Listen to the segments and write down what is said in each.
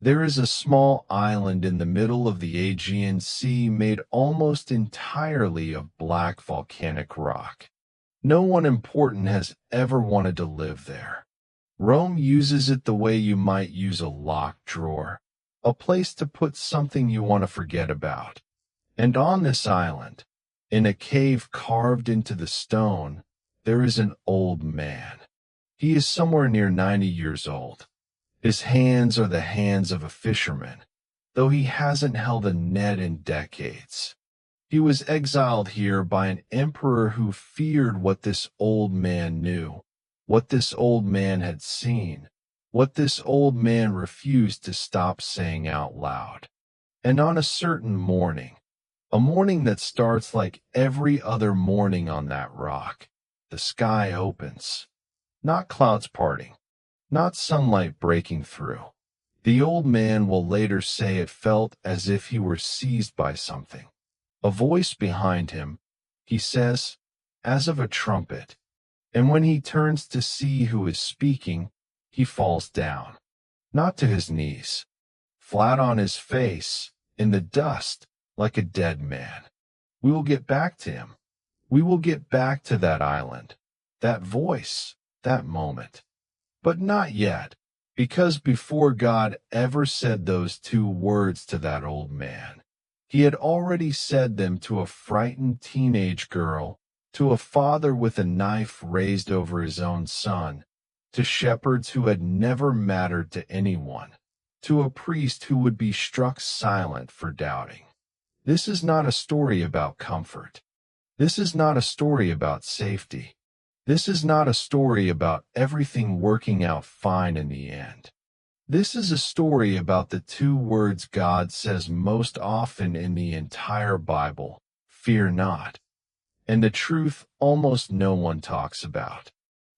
There is a small island in the middle of the Aegean Sea made almost entirely of black volcanic rock. No one important has ever wanted to live there. Rome uses it the way you might use a locked drawer, a place to put something you want to forget about. And on this island, in a cave carved into the stone, there is an old man. He is somewhere near 90 years old. His hands are the hands of a fisherman, though he hasn't held a net in decades. He was exiled here by an emperor who feared what this old man knew, what this old man had seen, what this old man refused to stop saying out loud. And on a certain morning, a morning that starts like every other morning on that rock, the sky opens. Not clouds parting, not sunlight breaking through. The old man will later say it felt as if he were seized by something. A voice behind him, he says, as of a trumpet. And when he turns to see who is speaking, he falls down, not to his knees, flat on his face, in the dust, like a dead man. We will get back to him. We will get back to that island, that voice, that moment. But not yet, because before God ever said those two words to that old man, he had already said them to a frightened teenage girl, to a father with a knife raised over his own son, to shepherds who had never mattered to anyone, to a priest who would be struck silent for doubting. This is not a story about comfort. This is not a story about safety. This is not a story about everything working out fine in the end. This is a story about the two words God says most often in the entire Bible, fear not, and the truth almost no one talks about.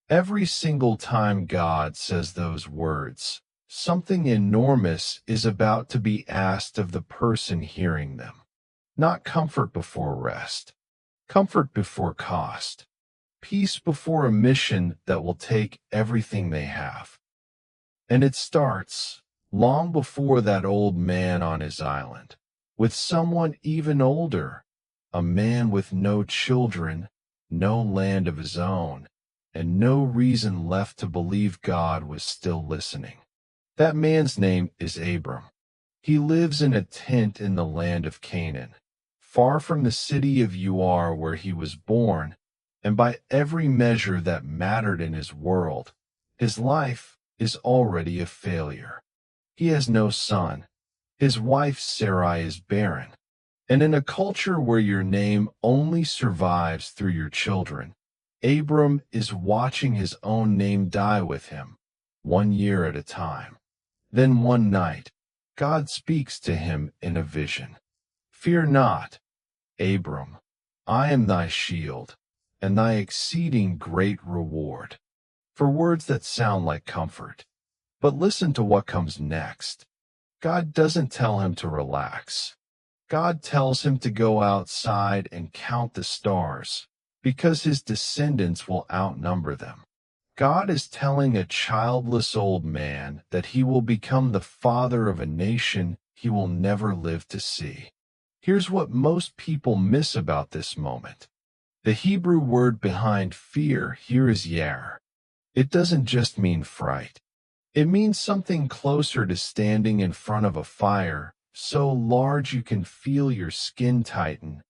Every single time God says those words, something enormous is about to be asked of the person hearing them. Not comfort before rest, comfort before cost, peace before a mission that will take everything they have. And it starts, long before that old man on his island, with someone even older, a man with no children, no land of his own, and no reason left to believe God was still listening. That man's name is Abram. He lives in a tent in the land of Canaan, far from the city of Yare where he was born, and by every measure that mattered in his world, his life is already a failure. He has no son. His wife Sarai is barren. And in a culture where your name only survives through your children, Abram is watching his own name die with him, 1 year at a time. Then one night, God speaks to him in a vision. Fear not, Abram, I am thy shield, and thy exceeding great reward. For words that sound like comfort. But listen to what comes next. God doesn't tell him to relax. God tells him to go outside and count the stars, because his descendants will outnumber them. God is telling a childless old man that he will become the father of a nation he will never live to see. Here's what most people miss about this moment. The Hebrew word behind fear here is yare. It doesn't just mean fright. It means something closer to standing in front of a fire, so large you can feel your skin tighten,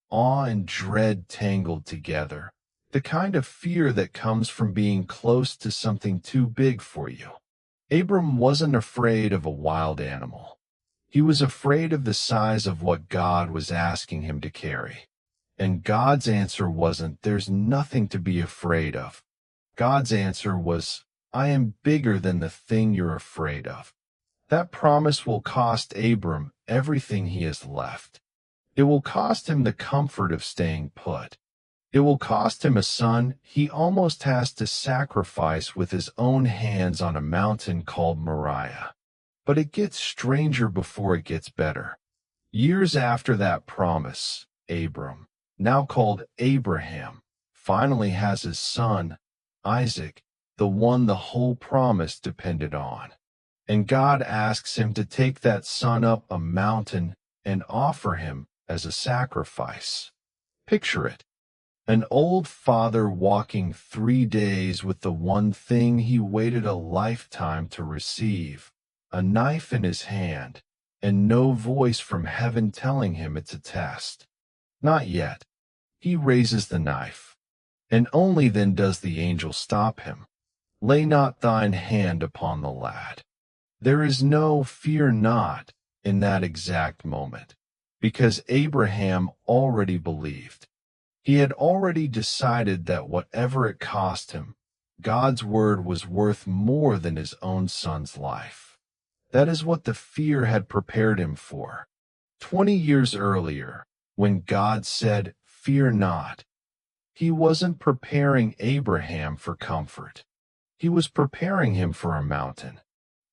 awe and dread tangled together, the kind of fear that comes from being close to something too big for you. Abram wasn't afraid of a wild animal. He was afraid of the size of what God was asking him to carry. And God's answer wasn't, there's nothing to be afraid of. God's answer was, I am bigger than the thing you're afraid of. That promise will cost Abram everything he has left. It will cost him the comfort of staying put. It will cost him a son he almost has to sacrifice with his own hands on a mountain called Moriah. But it gets stranger before it gets better. Years after that promise, Abram, now called Abraham, finally has his son, Isaac, the one the whole promise depended on. and God asks him to take that son up a mountain and offer him as a sacrifice. Picture it. An old father walking 3 days with the one thing he waited a lifetime to receive, a knife in his hand, and no voice from heaven telling him it's a test. Not yet. He raises the knife, and only then does the angel stop him. Lay not thine hand upon the lad. There is no fear not in that exact moment, because Abraham already believed. He had already decided that whatever it cost him, God's word was worth more than his own son's life. That is what the fear had prepared him for. 20 years earlier, when God said, "Fear not," he wasn't preparing Abraham for comfort. He was preparing him for a mountain.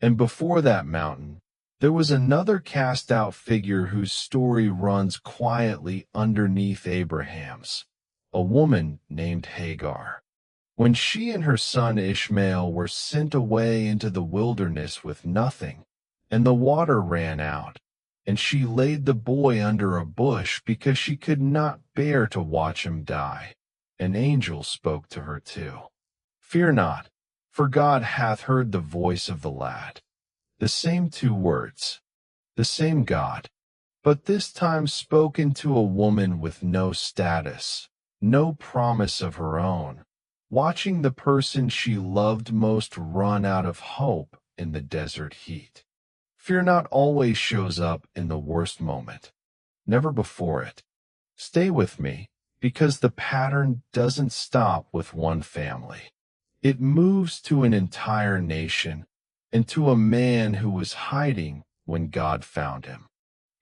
And before that mountain, there was another cast-out figure whose story runs quietly underneath Abraham's, a woman named Hagar. When she and her son Ishmael were sent away into the wilderness with nothing, and the water ran out, and she laid the boy under a bush because she could not bear to watch him die, an angel spoke to her too. "Fear not, for God hath heard the voice of the lad." The same two words, the same God, but this time spoken to a woman with no status, no promise of her own, watching the person she loved most run out of hope in the desert heat. Fear not always shows up in the worst moment, never before it. Stay with me, because the pattern doesn't stop with one family. It moves to an entire nation, and to a man who was hiding when God found him.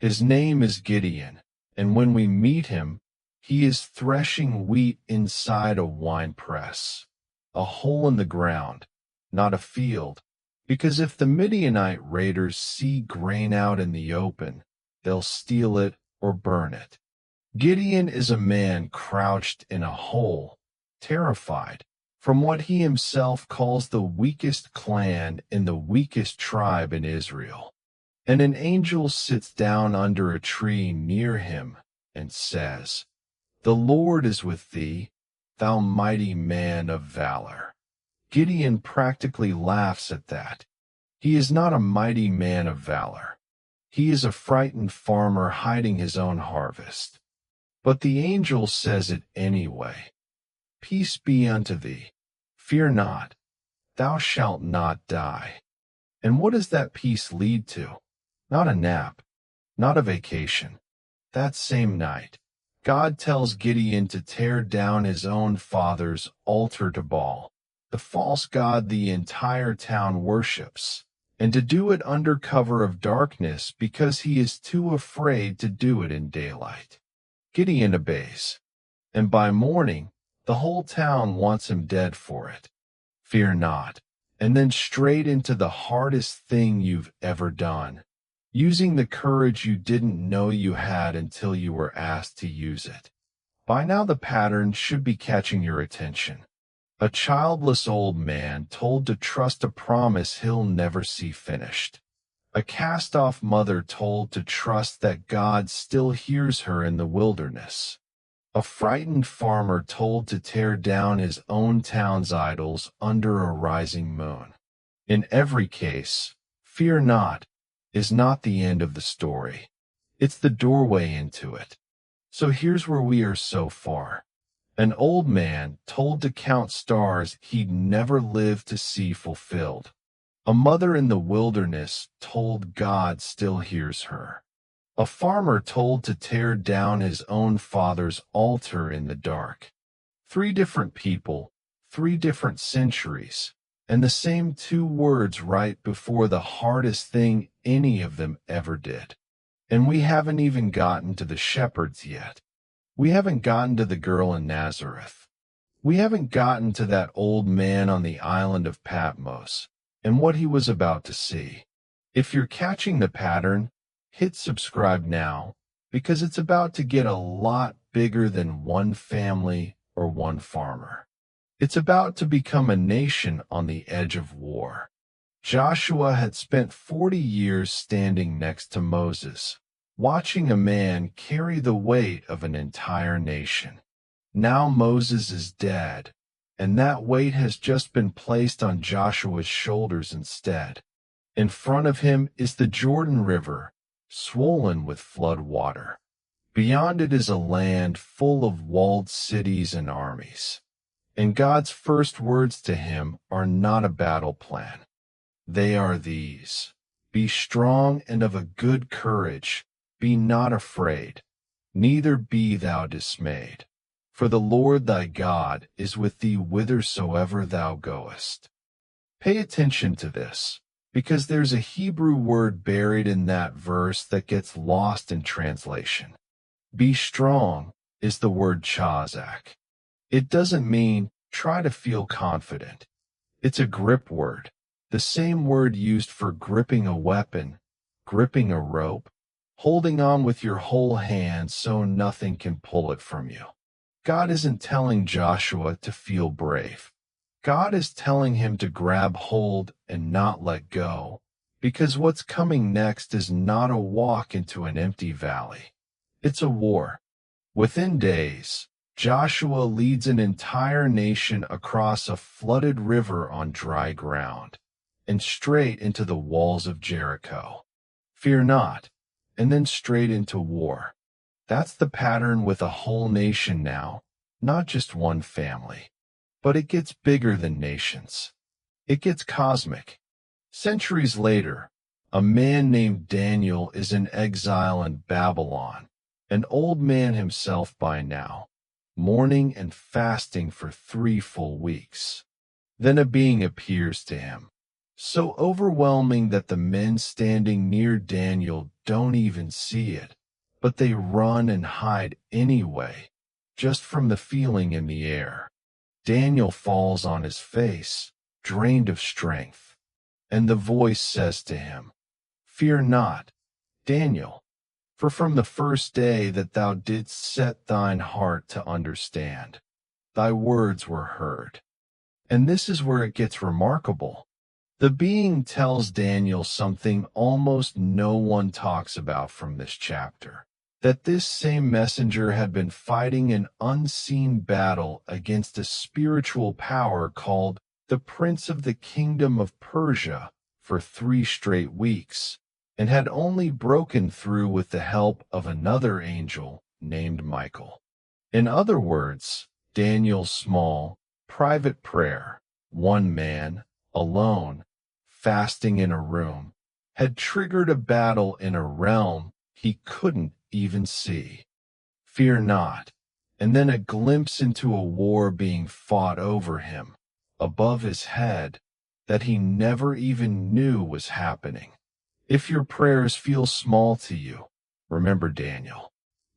His name is Gideon, and when we meet him, he is threshing wheat inside a winepress, a hole in the ground, not a field, because if the Midianite raiders see grain out in the open, they'll steal it or burn it. Gideon is a man crouched in a hole, terrified, from what he himself calls the weakest clan in the weakest tribe in Israel. And an angel sits down under a tree near him and says, "The Lord is with thee, thou mighty man of valor." Gideon practically laughs at that. He is not a mighty man of valor. He is a frightened farmer hiding his own harvest. But the angel says it anyway. "Peace be unto thee. Fear not, thou shalt not die." And what does that peace lead to? Not a nap, not a vacation. That same night, God tells Gideon to tear down his own father's altar to Baal, the false god the entire town worships, and to do it under cover of darkness because he is too afraid to do it in daylight. Gideon obeys, and by morning, the whole town wants him dead for it. Fear not, and then straight into the hardest thing you've ever done, using the courage you didn't know you had until you were asked to use it. By now the pattern should be catching your attention. A childless old man told to trust a promise he'll never see finished. A cast-off mother told to trust that God still hears her in the wilderness. A frightened farmer told to tear down his own town's idols under a rising moon. In every case, fear not is not the end of the story. It's the doorway into it. So here's where we are so far. An old man told to count stars he'd never live to see fulfilled. A mother in the wilderness told God still hears her. A farmer told to tear down his own father's altar in the dark. 3 different people, 3 different centuries, and the same 2 words right before the hardest thing any of them ever did. And we haven't even gotten to the shepherds yet. We haven't gotten to the girl in Nazareth. We haven't gotten to that old man on the island of Patmos and what he was about to see. If you're catching the pattern, hit subscribe now, because it's about to get a lot bigger than one family or one farmer. It's about to become a nation on the edge of war. Joshua had spent 40 years standing next to Moses, watching a man carry the weight of an entire nation. Now Moses is dead, and that weight has just been placed on Joshua's shoulders instead. In front of him is the Jordan River, swollen with flood water. Beyond it is a land full of walled cities and armies. And God's first words to him are not a battle plan. They are these: Be strong and of a good courage. Be not afraid, neither be thou dismayed. For the Lord thy God is with thee whithersoever thou goest. Pay attention to this, because there's a Hebrew word buried in that verse that gets lost in translation. Be strong is the word chazak. It doesn't mean try to feel confident. It's a grip word, the same word used for gripping a weapon, gripping a rope, holding on with your whole hand so nothing can pull it from you. God isn't telling Joshua to feel brave. God is telling him to grab hold and not let go, because what's coming next is not a walk into an empty valley. It's a war. Within days, Joshua leads an entire nation across a flooded river on dry ground, and straight into the walls of Jericho. Fear not, and then straight into war. That's the pattern with a whole nation now, not just one family. But it gets bigger than nations. It gets cosmic. Centuries later, a man named Daniel is in exile in Babylon, an old man himself by now, mourning and fasting for 3 full weeks. Then a being appears to him, so overwhelming that the men standing near Daniel don't even see it, but they run and hide anyway, just from the feeling in the air. Daniel falls on his face, drained of strength, and the voice says to him, Fear not, Daniel, for from the first day that thou didst set thine heart to understand, thy words were heard. And this is where it gets remarkable. The being tells Daniel something almost no one talks about from this chapter, that this same messenger had been fighting an unseen battle against a spiritual power called the Prince of the Kingdom of Persia for 3 straight weeks, and had only broken through with the help of another angel named Michael. In other words, Daniel's small, private prayer, one man, alone, fasting in a room, had triggered a battle in a realm he couldn't even see. Fear not, and then a glimpse into a war being fought over him, above his head, that he never even knew was happening. If your prayers feel small to you, remember Daniel.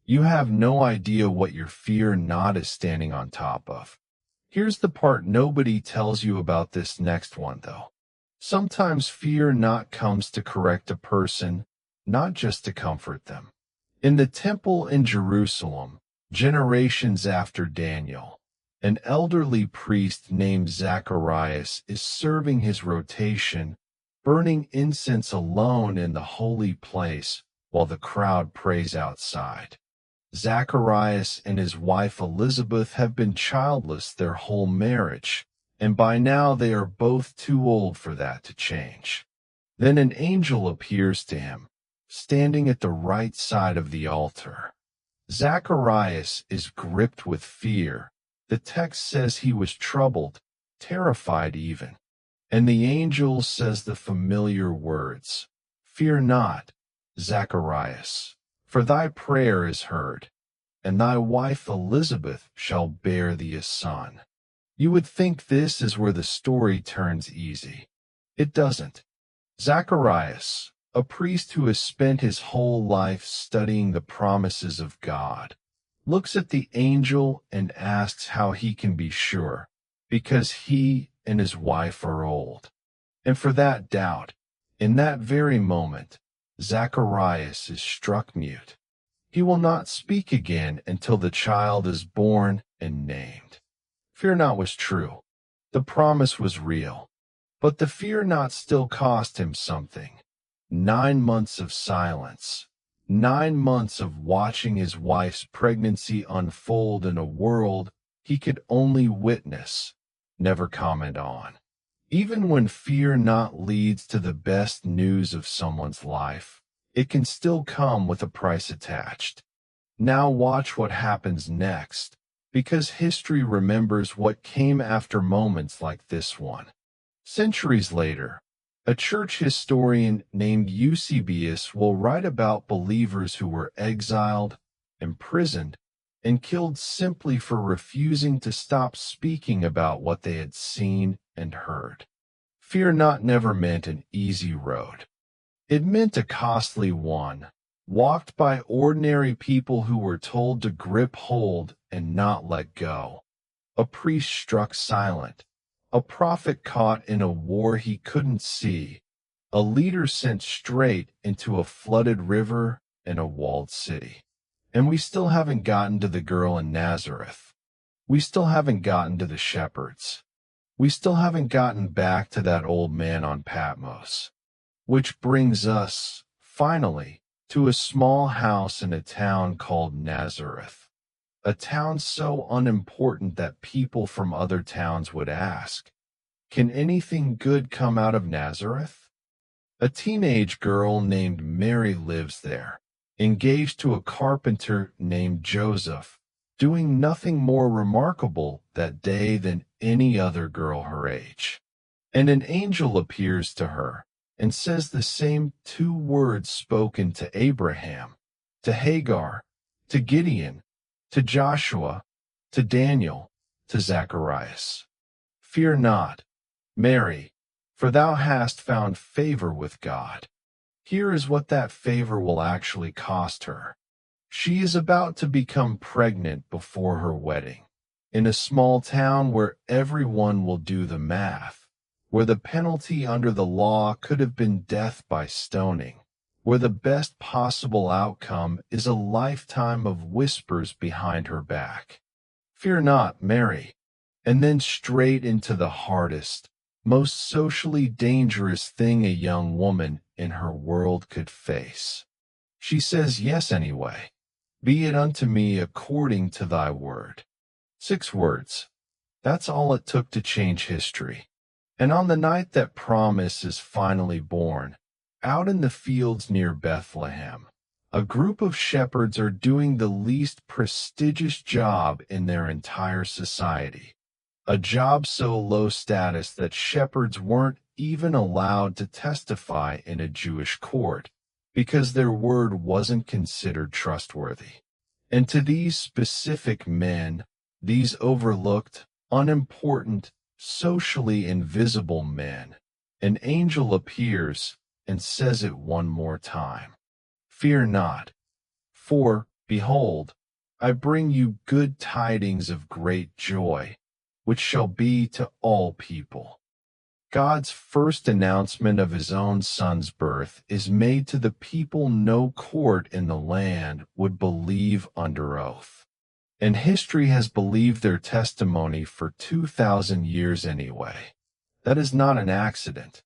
You have no idea what your fear not is standing on top of. Here's the part nobody tells you about this next one, though. Sometimes fear not comes to correct a person, not just to comfort them. In the temple in Jerusalem, generations after Daniel, an elderly priest named Zacharias is serving his rotation, burning incense alone in the holy place while the crowd prays outside. Zacharias and his wife Elizabeth have been childless their whole marriage, and by now they are both too old for that to change. Then an angel appears to him, standing at the right side of the altar. Zacharias is gripped with fear. The text says he was troubled, terrified even. And the angel says the familiar words, Fear not, Zacharias, for thy prayer is heard, and thy wife Elizabeth shall bear thee a son. You would think this is where the story turns easy. It doesn't. Zacharias, a priest who has spent his whole life studying the promises of God, looks at the angel and asks how he can be sure, because he and his wife are old. And for that doubt, in that very moment, Zacharias is struck mute. He will not speak again until the child is born and named. Fear not was true. The promise was real. But the fear not still cost him something. 9 months of silence. 9 months of watching his wife's pregnancy unfold in a world he could only witness, never comment on. Even when fear not leads to the best news of someone's life, it can still come with a price attached. Now watch what happens next, because history remembers what came after moments like this one. Centuries later, a church historian named Eusebius will write about believers who were exiled, imprisoned, and killed simply for refusing to stop speaking about what they had seen and heard. Fear not never meant an easy road. It meant a costly one, walked by ordinary people who were told to grip hold and not let go. A priest struck silent, a prophet caught in a war he couldn't see, a leader sent straight into a flooded river and a walled city. And we still haven't gotten to the girl in Nazareth. We still haven't gotten to the shepherds. We still haven't gotten back to that old man on Patmos. Which brings us, finally, to a small house in a town called Nazareth. A town so unimportant that people from other towns would ask, "Can anything good come out of Nazareth?" A teenage girl named Mary lives there, engaged to a carpenter named Joseph, doing nothing more remarkable that day than any other girl her age. And an angel appears to her and says the same 2 words spoken to Abraham, to Hagar, to Gideon, to Joshua, to Daniel, to Zacharias. "Fear not, Mary, for thou hast found favor with God." Here is what that favor will actually cost her. She is about to become pregnant before her wedding, in a small town where everyone will do the math, where the penalty under the law could have been death by stoning, where the best possible outcome is a lifetime of whispers behind her back. "Fear not, Mary," and then straight into the hardest, most socially dangerous thing a young woman in her world could face. She says yes anyway. "Be it unto me according to thy word." 6 words. That's all it took to change history. And on the night that promise is finally born, out in the fields near Bethlehem, a group of shepherds are doing the least prestigious job in their entire society. A job so low status that shepherds weren't even allowed to testify in a Jewish court, because their word wasn't considered trustworthy. And to these specific men, these overlooked, unimportant, socially invisible men, an angel appears and says it one more time. "Fear not, for, behold, I bring you good tidings of great joy, which shall be to all people." God's first announcement of his own son's birth is made to the people no court in the land would believe under oath. And history has believed their testimony for 2,000 years anyway. That is not an accident.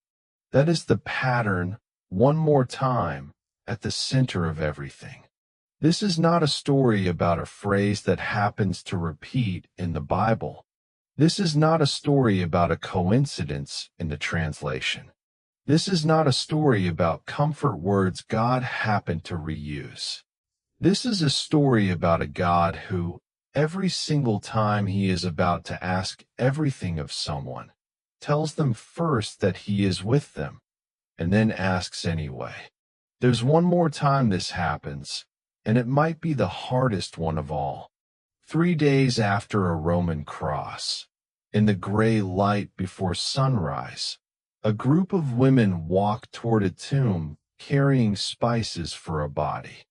That is the pattern, one more time, at the center of everything. This is not a story about a phrase that happens to repeat in the Bible. This is not a story about a coincidence in the translation. This is not a story about comfort words God happened to reuse. This is a story about a God who, every single time he is about to ask everything of someone, tells them first that he is with them, and then asks anyway. There's one more time this happens, and it might be the hardest one of all. 3 days after a Roman cross, in the gray light before sunrise, a group of women walk toward a tomb carrying spices for a body.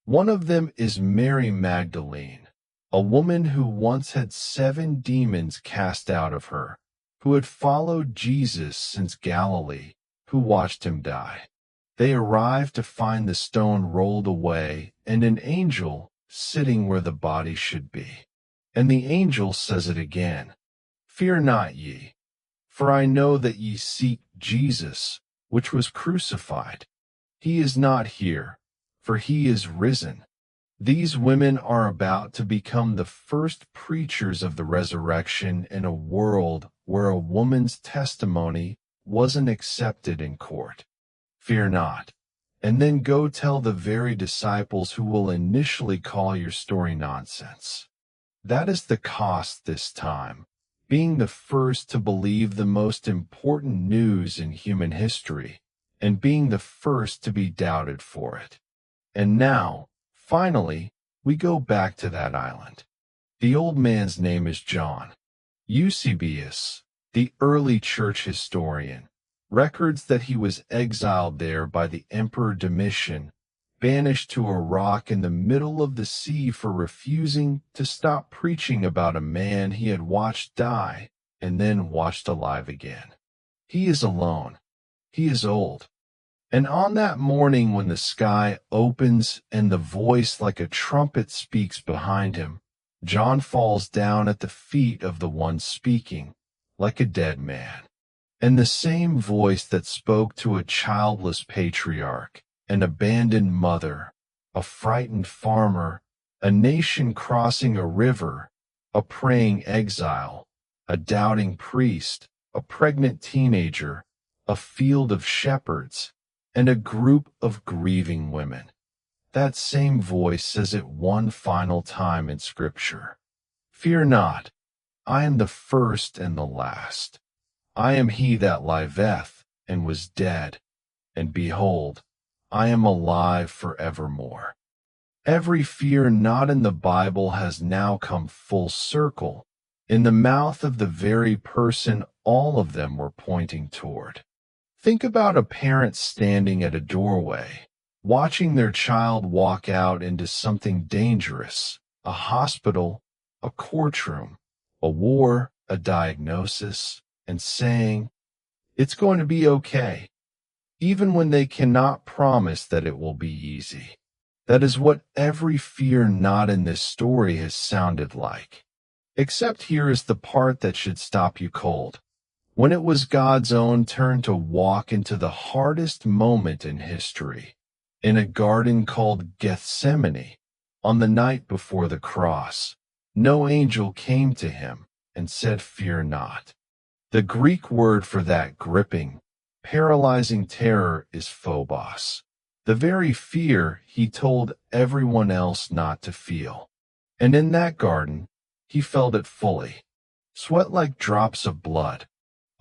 One of them is Mary Magdalene, a woman who once had 7 demons cast out of her, who had followed Jesus since Galilee, who watched him die. They arrived to find the stone rolled away and an angel sitting where the body should be. And the angel says it again, "Fear not ye, For I know that ye seek Jesus, which was crucified. He is not here, for he is risen. These women are about to become the first preachers of the resurrection in a world where a woman's testimony wasn't accepted in court. Fear not. And then go tell the very disciples who will initially call your story nonsense. That is the cost this time, being the first to believe the most important news in human history, and being the first to be doubted for it. And now, finally, we go back to that island. The old man's name is John. Eusebius, the early church historian, records that he was exiled there by the Emperor Domitian, banished to a rock in the middle of the sea for refusing to stop preaching about a man he had watched die and then watched alive again. He is alone. He is old. And on that morning when the sky opens and the voice like a trumpet speaks behind him, John falls down at the feet of the one speaking, like a dead man. And the same voice that spoke to a childless patriarch, an abandoned mother, a frightened farmer, a nation crossing a river, a praying exile, a doubting priest, a pregnant teenager, a field of shepherds, and a group of grieving women. That same voice says it one final time in Scripture. Fear not, I am the first and the last. I am he that liveth, and was dead, and behold, I am alive forevermore. Every fear not in the Bible has now come full circle, in the mouth of the very person all of them were pointing toward. Think about a parent standing at a doorway, watching their child walk out into something dangerous, a hospital, a courtroom, a war, a diagnosis, and saying, "It's going to be okay," even when they cannot promise that it will be easy. That is what every fear not in this story has sounded like. Except here is the part that should stop you cold. When it was God's own turn to walk into the hardest moment in history, in a garden called Gethsemane, on the night before the cross, no angel came to him and said, "Fear not." The Greek word for that gripping, paralyzing terror is phobos, the very fear he told everyone else not to feel. And in that garden, he felt it fully. Sweat like drops of blood,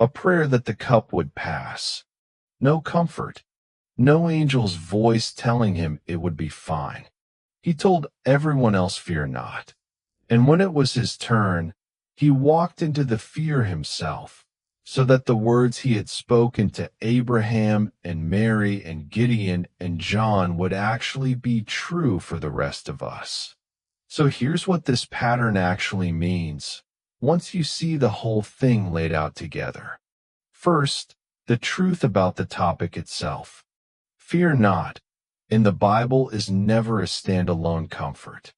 a prayer that the cup would pass. No comfort, no angel's voice telling him it would be fine. He told everyone else, "Fear not." And when it was his turn, he walked into the fear himself, so that the words he had spoken to Abraham and Mary and Gideon and John would actually be true for the rest of us. So here's what this pattern actually means, once you see the whole thing laid out together. First, the truth about the topic itself. Fear not, in the Bible, is never a standalone comfort.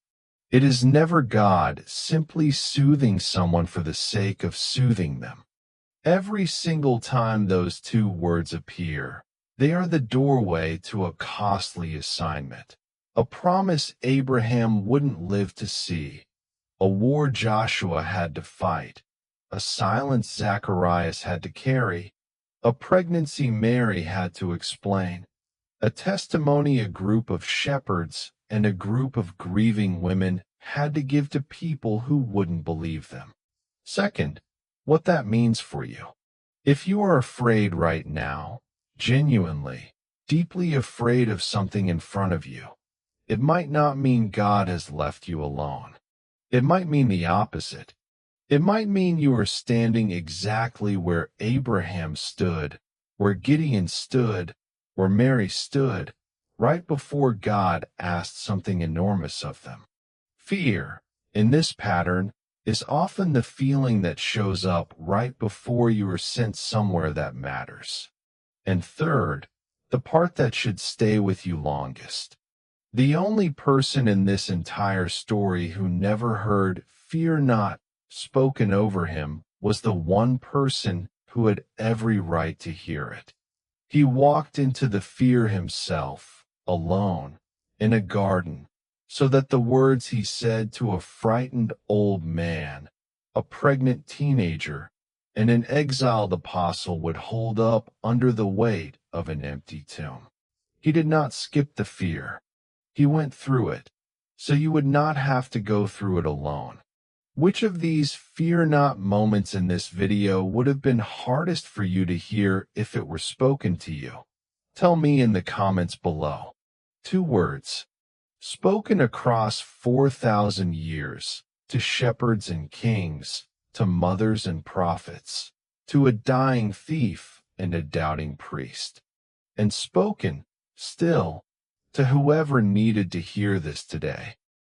It is never God simply soothing someone for the sake of soothing them. Every single time those two words appear, they are the doorway to a costly assignment, a promise Abraham wouldn't live to see, a war Joshua had to fight, a silence Zacharias had to carry, a pregnancy Mary had to explain, a testimony a group of shepherds and a group of grieving women had to give to people who wouldn't believe them. Second, what that means for you. If you are afraid right now, genuinely, deeply afraid of something in front of you, it might not mean God has left you alone. It might mean the opposite. It might mean you are standing exactly where Abraham stood, where Gideon stood, where Mary stood, right before God asked something enormous of them. Fear, in this pattern, is often the feeling that shows up right before you are sent somewhere that matters. And third, the part that should stay with you longest. The only person in this entire story who never heard "fear not" spoken over him was the one person who had every right to hear it. He walked into the fear himself, alone, in a garden, so that the words he said to a frightened old man, a pregnant teenager, and an exiled apostle would hold up under the weight of an empty tomb. He did not skip the fear. He went through it, so you would not have to go through it alone. Which of these fear not moments in this video would have been hardest for you to hear if it were spoken to you? Tell me in the comments below. 2 words, spoken across 4,000 years, to shepherds and kings, to mothers and prophets, to a dying thief and a doubting priest, and spoken, still, to whoever needed to hear this today.